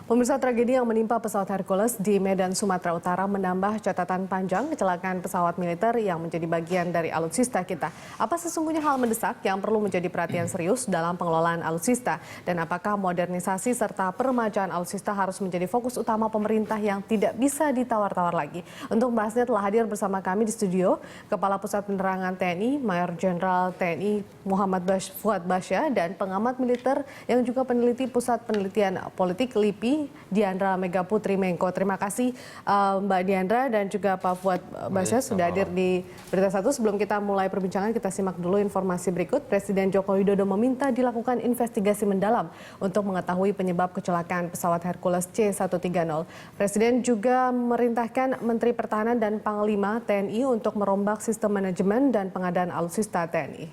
Pemirsa, tragedi yang menimpa pesawat Hercules di Medan, Sumatera Utara menambah catatan panjang kecelakaan pesawat militer yang menjadi bagian dari alutsista kita. Apa sesungguhnya hal mendesak yang perlu menjadi perhatian serius dalam pengelolaan alutsista? Dan apakah modernisasi serta peremajaan alutsista harus menjadi fokus utama pemerintah yang tidak bisa ditawar-tawar lagi? Untuk membahasnya telah hadir bersama kami di studio Kepala Pusat Penerangan TNI, Mayor Jenderal TNI Muhammad Fuad Basya, dan pengamat militer yang juga peneliti Pusat Penelitian Politik LIPI, Diandra Megaputri Mengko. Terima kasih Mbak Diandra dan juga Pak Fuad Basya sudah hadir di Berita Satu. Sebelum kita mulai perbincangan, kita simak dulu informasi berikut. Presiden Joko Widodo meminta dilakukan investigasi mendalam untuk mengetahui penyebab kecelakaan pesawat Hercules C-130. Presiden juga memerintahkan Menteri Pertahanan dan Panglima TNI untuk merombak sistem manajemen dan pengadaan alutsista TNI.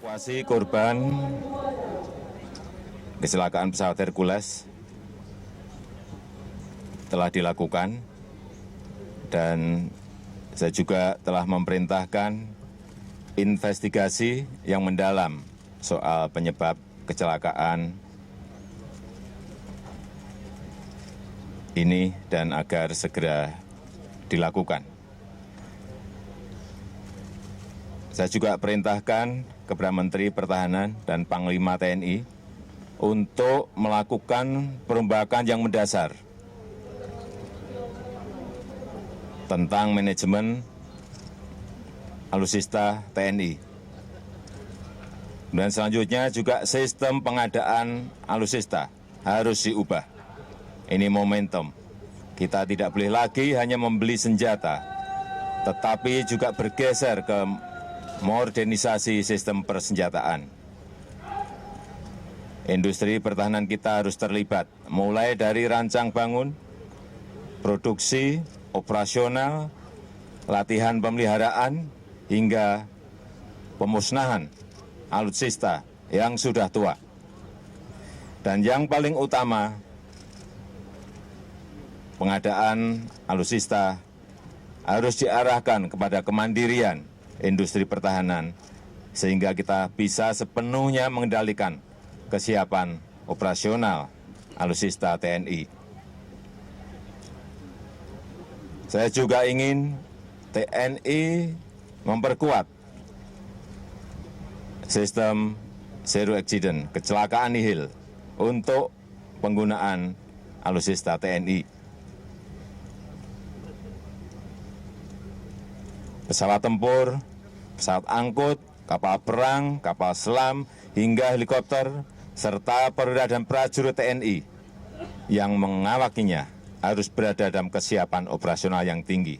Evakuasi korban kecelakaan pesawat Hercules telah dilakukan dan saya juga telah memerintahkan investigasi yang mendalam soal penyebab kecelakaan ini dan agar segera dilakukan. Saya juga perintahkan kepada Menteri Pertahanan dan Panglima TNI untuk melakukan perombakan yang mendasar tentang manajemen alutsista TNI. Dan selanjutnya juga sistem pengadaan alutsista harus diubah. Ini momentum. Kita tidak boleh lagi hanya membeli senjata, tetapi juga bergeser ke modernisasi sistem persenjataan. Industri pertahanan kita harus terlibat, mulai dari rancang bangun, produksi, operasional, latihan pemeliharaan, hingga pemusnahan alutsista yang sudah tua. Dan yang paling utama, pengadaan alutsista harus diarahkan kepada kemandirian industri pertahanan, sehingga kita bisa sepenuhnya mengendalikan kesiapan operasional alutsista TNI. Saya juga ingin TNI memperkuat sistem zero accident, kecelakaan nihil untuk penggunaan alutsista TNI. Pesawat tempur, pesawat angkut, kapal perang, kapal selam, hingga helikopter, serta perwira dan prajurit TNI yang mengawakinya harus berada dalam kesiapan operasional yang tinggi.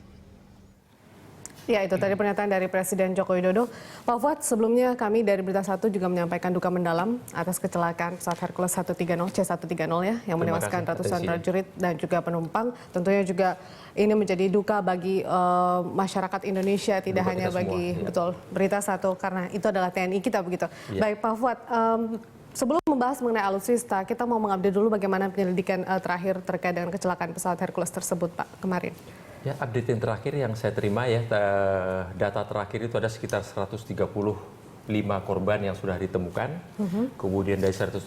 Ya, itu tadi pernyataan dari Presiden Joko Widodo. Pak Fuad, sebelumnya kami dari Berita Satu juga menyampaikan duka mendalam atas kecelakaan pesawat Hercules C-130 ya, yang menewaskan ratusan prajurit dan juga penumpang. Tentunya juga ini menjadi duka bagi masyarakat Indonesia, tidak duka hanya bagi semua, ya. Betul, Berita Satu, karena itu adalah TNI kita begitu. Ya. Baik Pak Fuad, sebelum membahas mengenai alutsista, kita mau mengupdate dulu bagaimana penyelidikan terakhir terkait dengan kecelakaan pesawat Hercules tersebut, Pak, kemarin. Ya, update yang terakhir yang saya terima ya, data terakhir itu ada sekitar 135 korban yang sudah ditemukan. Kemudian dari 135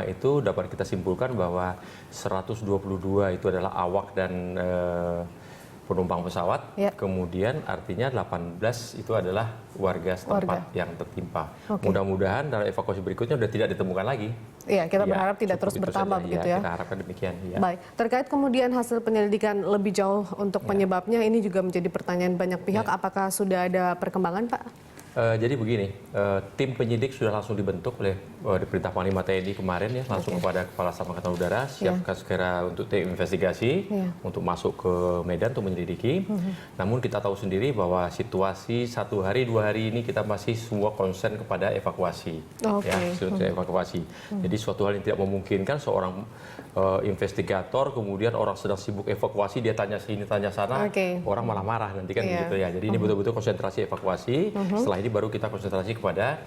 itu dapat kita simpulkan bahwa 122 itu adalah awak dan penumpang pesawat. Ya. Kemudian artinya 18 itu adalah warga setempat yang tertimpa. Mudah-mudahan dalam evakuasi berikutnya sudah tidak ditemukan lagi. Iya, kita berharap tidak terus bertambah begitu ya. Kita harapkan demikian. Ya. Baik, terkait kemudian hasil penyelidikan lebih jauh untuk penyebabnya, ini juga menjadi pertanyaan banyak pihak. Apakah sudah ada perkembangan, Pak? Jadi begini, tim penyidik sudah langsung dibentuk oleh Perintah Panglima TNI kemarin ya, langsung kepada Kepala Staf Angkatan Udara, siapkan segera untuk tim investigasi, untuk masuk ke Medan untuk menyelidiki. Namun kita tahu sendiri bahwa situasi 1 hari 2 hari ini kita masih semua konsen kepada evakuasi, evakuasi. Jadi suatu hal yang tidak memungkinkan seorang investigator, kemudian orang sedang sibuk evakuasi, dia tanya sini tanya sana, orang malah marah nanti kan gitu ya. Jadi ini betul-betul konsentrasi evakuasi. Setelah ini baru kita konsentrasi kepada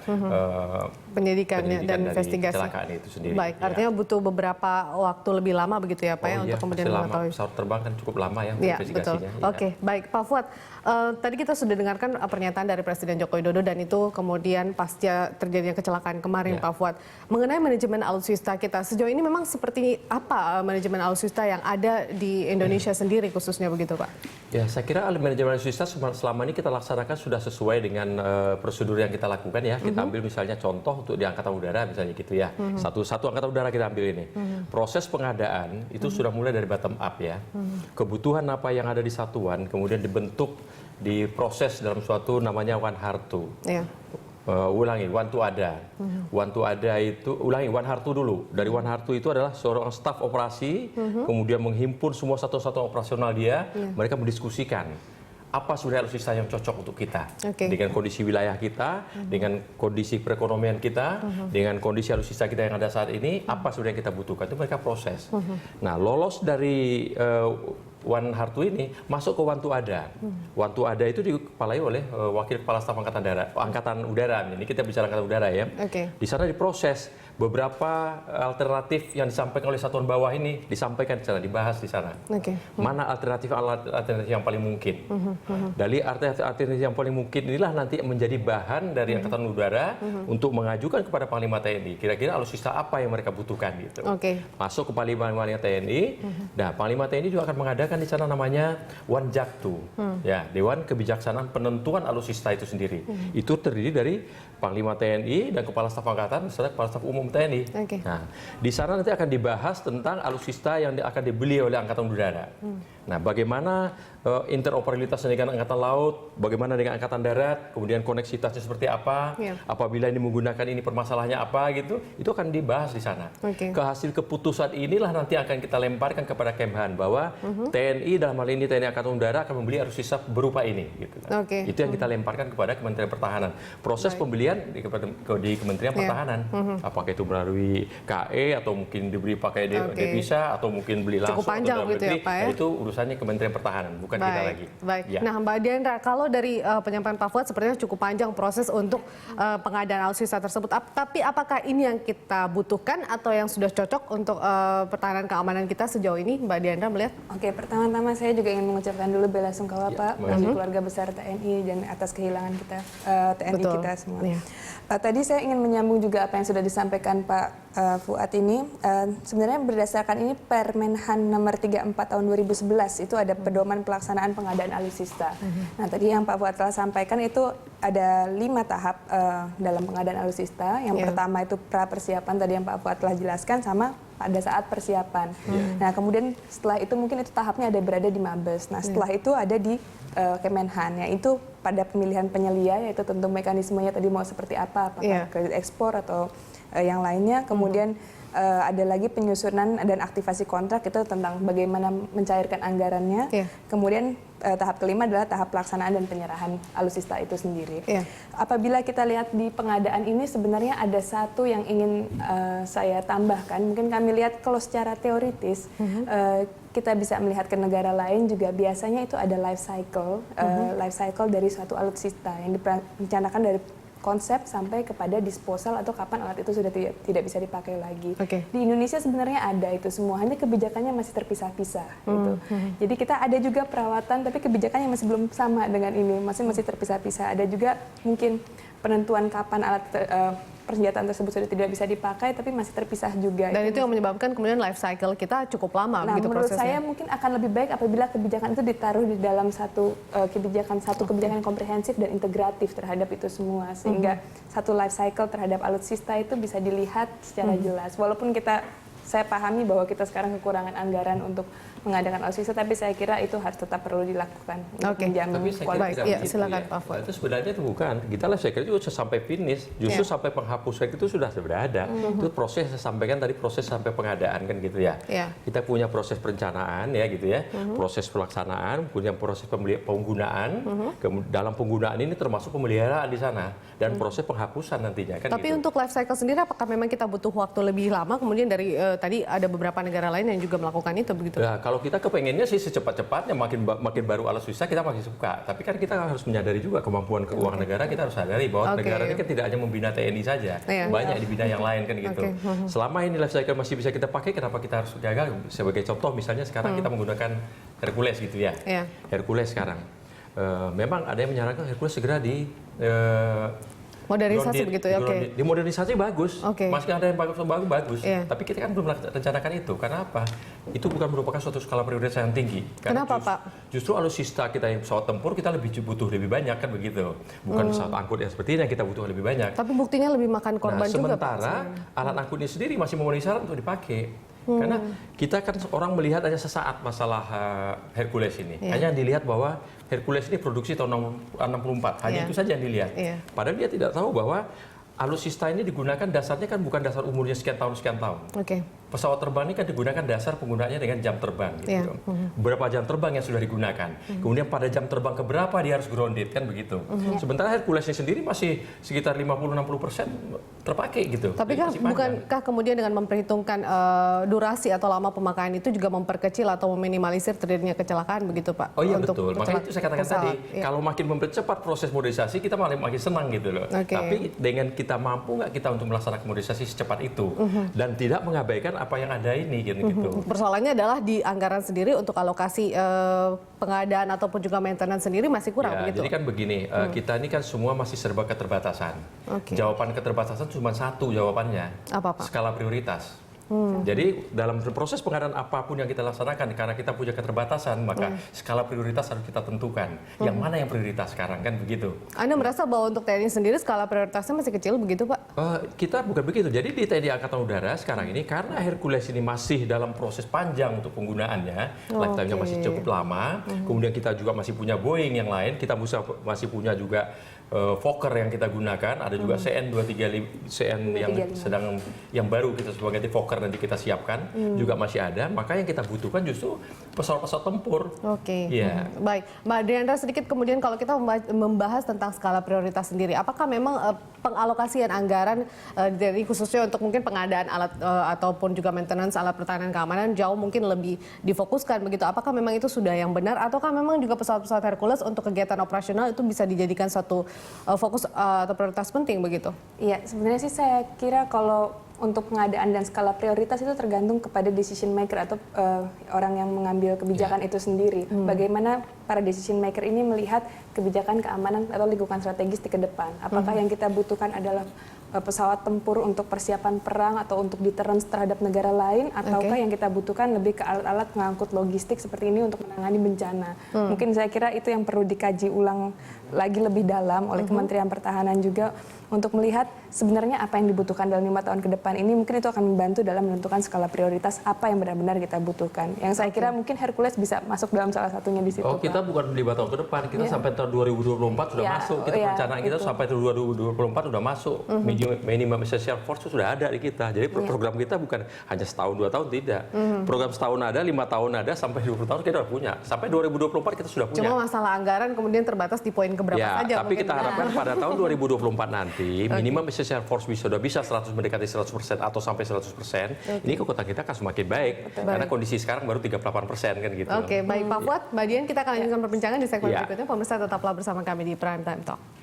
penyidikannya dan dari investigasi. Kecelakaan itu sendiri. Baik, artinya butuh beberapa waktu lebih lama begitu ya Pak ya untuk kemudian mengetahui. Pesawat terbang kan cukup lama ya untuk Ya, investigasinya. betul. Oke, baik Pak Fuad. Tadi kita sudah dengarkan pernyataan dari Presiden Joko Widodo dan itu kemudian pasca terjadinya kecelakaan kemarin Pak Fuad. Mengenai manajemen alutsista kita, sejauh ini memang seperti apa manajemen alutsista yang ada di Indonesia sendiri khususnya begitu Pak? Ya, saya kira manajemen alutsista selama ini kita laksanakan sudah sesuai dengan prosedur yang kita lakukan ya. Kita ambil misalnya contoh untuk di Angkatan Udara misalnya gitu ya. Satu Angkatan Udara kita ambil ini. Proses pengadaan itu sudah mulai dari bottom up ya. Kebutuhan apa yang ada di satuan kemudian dibentuk, diproses dalam suatu namanya One Hartu. Iya. Ulangi, One to Ada. One to Ada itu, ulangi, One Hartu dulu. Dari One Hartu itu adalah seorang staf operasi, kemudian menghimpun semua satuan-satuan operasional dia, mereka mendiskusikan apa sebenarnya alutsista yang cocok untuk kita. Dengan kondisi wilayah kita, dengan kondisi perekonomian kita, dengan kondisi alutsista kita yang ada saat ini, apa sebenarnya yang kita butuhkan, itu mereka proses. Nah, lolos dari One Hartu ini masuk ke One to Ada. One to Ada itu dikepalai oleh Wakil Kepala Staf Angkatan Udara. Ini kita bicara Angkatan Udara ya. Di sana diproses beberapa alternatif yang disampaikan oleh satuan bawah ini disampaikan di sana, dibahas di sana. Mana alternatif yang paling mungkin. Dari alternatif yang paling mungkin inilah nanti menjadi bahan dari Angkatan Udara untuk mengajukan kepada Panglima TNI. Kira-kira alutsista apa yang mereka butuhkan gitu. Masuk ke Panglima TNI. Nah, Panglima TNI juga akan mengadakan di sana namanya One Jaktu, ya, Dewan Kebijaksanaan Penentuan Alutsista itu sendiri. Itu terdiri dari Panglima TNI dan Kepala Staf Angkatan serta Kepala Staf Umum TNI. Nah, di sana nanti akan dibahas tentang alutsista yang akan dibeli oleh Angkatan Udara. Nah, bagaimana interoperabilitas dengan Angkatan Laut, bagaimana dengan Angkatan Darat, kemudian koneksitasnya seperti apa, apabila ini menggunakan ini permasalahannya apa gitu, itu akan dibahas di sana. Kehasil keputusan inilah nanti akan kita lemparkan kepada Kemhan bahwa TNI dalam hal ini TNI Angkatan Udara akan membeli alutsista berupa ini. Gitu. Itu yang kita lemparkan kepada Kementerian Pertahanan. Proses pembelian di Kementerian Pertahanan, apakah itu melalui KE atau mungkin diberi pakai devisa atau mungkin beli langsung. Cukup panjang gitu ya Pak ya? Itu urusannya Kementerian Pertahanan, bukan kita lagi. Ya. Nah, Mbak Diandra, kalau dari penyampaian Pak Fuad sepertinya cukup panjang proses untuk pengadaan alutsista tersebut. Tapi apakah ini yang kita butuhkan atau yang sudah cocok untuk pertahanan keamanan kita sejauh ini, Mbak Diandra melihat? Oke, pertama-tama saya juga ingin mengucapkan dulu bela sungkawa Pak bagi keluarga besar TNI dan atas kehilangan kita TNI kita semua. Tadi saya ingin menyambung juga apa yang sudah disampaikan Pak Fuad ini. Sebenarnya berdasarkan ini Permenhan nomor 34 tahun 2011 itu ada pedoman pelaksanaan pengadaan alutsista. Nah, tadi yang Pak Fuad telah sampaikan itu ada 5 tahap dalam pengadaan alutsista. Yang pertama itu pra persiapan tadi yang Pak Fuad telah jelaskan sama pada saat persiapan. Nah, kemudian setelah itu mungkin itu tahapnya ada berada di Mabes. Nah, setelah itu ada di Kemenhan, yaitu pada pemilihan penyelia, yaitu tentu mekanismenya tadi mau seperti apa, apakah kredit ekspor atau yang lainnya. Kemudian ada lagi penyusunan dan aktivasi kontrak itu tentang bagaimana mencairkan anggarannya. Kemudian tahap kelima adalah tahap pelaksanaan dan penyerahan alutsista itu sendiri. Apabila kita lihat di pengadaan ini sebenarnya ada satu yang ingin saya tambahkan. Mungkin kami lihat kalau secara teoritis kita bisa melihat ke negara lain juga biasanya itu ada life cycle dari suatu alutsista yang direncanakan dari konsep sampai kepada disposal atau kapan alat itu sudah tidak bisa dipakai lagi. Di Indonesia sebenarnya ada itu semua, hanya kebijakannya masih terpisah-pisah. Gitu. Jadi kita ada juga perawatan, tapi kebijakannya masih belum sama dengan ini, masih terpisah-pisah. Ada juga mungkin penentuan kapan alat persenjataan tersebut sudah tidak bisa dipakai, tapi masih terpisah juga. Dan itu yang menyebabkan kemudian life cycle kita cukup lama begitu menurut prosesnya. saya mungkin akan lebih baik apabila kebijakan itu ditaruh di dalam satu kebijakan komprehensif dan integratif terhadap itu semua, sehingga satu life cycle terhadap alutsista itu bisa dilihat secara jelas. Walaupun saya pahami bahwa kita sekarang kekurangan anggaran untuk mengadakan alutsista, tapi saya kira itu harus tetap perlu dilakukan untuk menjamin kualitas. Silakan Pak Fuad. Itu sebenarnya itu bukan. Kita lah saya kira itu sampai finish, justru sampai penghapusan itu sudah ada. Itu proses saya sampaikan tadi, proses sampai pengadaan kan gitu ya. Kita punya proses perencanaan ya gitu ya, proses pelaksanaan, kemudian proses penggunaan. Dalam penggunaan ini termasuk pemeliharaan di sana dan proses penghapusan nantinya kan. Tapi untuk life cycle sendiri apakah memang kita butuh waktu lebih lama? Kemudian dari tadi ada beberapa negara lain yang juga melakukan itu begitu? Nah, kalau kita kepengennya sih secepat-cepatnya, makin baru alutsista kita makin suka. Tapi kan kita harus menyadari juga kemampuan keuangan negara, kita harus sadari bahwa negara ini kan tidak hanya membina TNI saja, banyak dibina yang lain kan gitu. Selama ini life cycle masih bisa kita pakai, kenapa kita harus gagal? Sebagai contoh misalnya sekarang kita menggunakan Hercules gitu ya. Hercules sekarang. Memang ada yang menyarankan Hercules segera di modernisasi begitu ya, oke. Dimodernisasi bagus, masih ada yang bagus. Tapi kita kan belum rencanakan itu. Karena apa? Itu bukan merupakan suatu skala prioritas yang tinggi. Kenapa Pak? Justru alutsista kita yang pesawat tempur kita butuh lebih banyak kan begitu. Bukan pesawat angkut yang seperti ini yang kita butuh lebih banyak. Tapi buktinya lebih makan korban juga Pak. Sementara alat angkut ini sendiri masih memenuhi syarat untuk dipakai. Karena kita kan orang melihat hanya sesaat masalah Hercules ini. Hanya dilihat bahwa Hercules ini produksi tahun 64, hanya itu saja yang dilihat. Padahal dia tidak tahu bahwa alutsista ini digunakan dasarnya kan bukan dasar umurnya sekian tahun. Pesawat terbang ini kan digunakan dasar penggunaannya dengan jam terbang. Gitu. Berapa jam terbang yang sudah digunakan. Kemudian pada jam terbang keberapa dia harus grounded kan begitu. Sementara Hercules ini sendiri masih sekitar 50-60% terpakai gitu. Tapi kan bukankah kemudian dengan memperhitungkan durasi atau lama pemakaian itu juga memperkecil atau meminimalisir terjadinya kecelakaan begitu Pak? Oh iya betul, makanya itu saya katakan tadi, kalau makin mempercepat proses modernisasi kita makin senang gitu loh. Tapi dengan kita mampu nggak kita untuk melaksanakan modernisasi secepat itu dan tidak mengabaikan apa yang ada ini gitu. Persoalannya adalah di anggaran sendiri untuk alokasi pengadaan ataupun juga maintenance sendiri masih kurang begitu. Jadi kan begini, kita ini kan semua masih serba keterbatasan. Jawaban keterbatasan cuma satu jawabannya. Apa Pak? Skala prioritas. Jadi dalam proses pengadaan apapun yang kita laksanakan, karena kita punya keterbatasan, maka skala prioritas harus kita tentukan. Yang mana yang prioritas sekarang kan begitu. Anda merasa bahwa untuk TNI sendiri skala prioritasnya masih kecil begitu Pak? Kita bukan begitu. Jadi di TNI Angkatan Udara sekarang ini karena Hercules ini masih dalam proses panjang untuk penggunaannya, lifetime-nya masih cukup lama. Kemudian kita juga masih punya Boeing yang lain, kita masih punya juga Fokker yang kita gunakan, ada juga CN235 yang baru kita sebagai Fokker nanti kita siapkan juga masih ada. Maka yang kita butuhkan justru pesawat-pesawat tempur. Baik, Mbak Adrianda, sedikit kemudian kalau kita membahas tentang skala prioritas sendiri, apakah memang pengalokasian anggaran dari khususnya untuk mungkin pengadaan alat ataupun juga maintenance alat pertahanan keamanan jauh mungkin lebih difokuskan begitu? Apakah memang itu sudah yang benar ataukah memang juga pesawat-pesawat Hercules untuk kegiatan operasional itu bisa dijadikan satu fokus atau prioritas penting begitu? Iya, sebenarnya sih saya kira kalau untuk pengadaan dan skala prioritas itu tergantung kepada decision maker atau orang yang mengambil kebijakan itu sendiri. Bagaimana para decision maker ini melihat kebijakan keamanan atau lingkungan strategis di ke depan. Apakah yang kita butuhkan adalah pesawat tempur untuk persiapan perang atau untuk deterrence terhadap negara lain, ataukah yang kita butuhkan lebih ke alat-alat mengangkut logistik seperti ini untuk menangani bencana. Mungkin saya kira itu yang perlu dikaji ulang lagi lebih dalam oleh Kementerian Pertahanan juga untuk melihat sebenarnya apa yang dibutuhkan dalam 5 tahun ke depan ini. Mungkin itu akan membantu dalam menentukan skala prioritas apa yang benar-benar kita butuhkan. Yang saya kira mungkin Hercules bisa masuk dalam salah satunya di situ. Kita bukan 5 tahun ke depan, kita sampai tahun 2024 sudah masuk. Kita perencanaan kita sampai tahun 2024 sudah masuk. Minimum essential force sudah ada di kita. Jadi program kita bukan hanya setahun 2 tahun, tidak. Program setahun ada, 5 tahun ada, sampai 20 tahun kita sudah punya. Sampai 2024 kita sudah punya. Cuma masalah anggaran kemudian terbatas di poin keberapa saja. Tapi kita harapkan pada tahun 2024 nanti minimum essential force sudah bisa 100 mendekati 100% atau sampai 100%. Ini kekuatan kita akan semakin baik. Karena kondisi sekarang baru 38% kan gitu. Baik Pak Fuad, Mbak Dian, kita akan lanjutkan perbincangan di segmen berikutnya. Pemirsa tetaplah bersama kami di Prime Time Talk.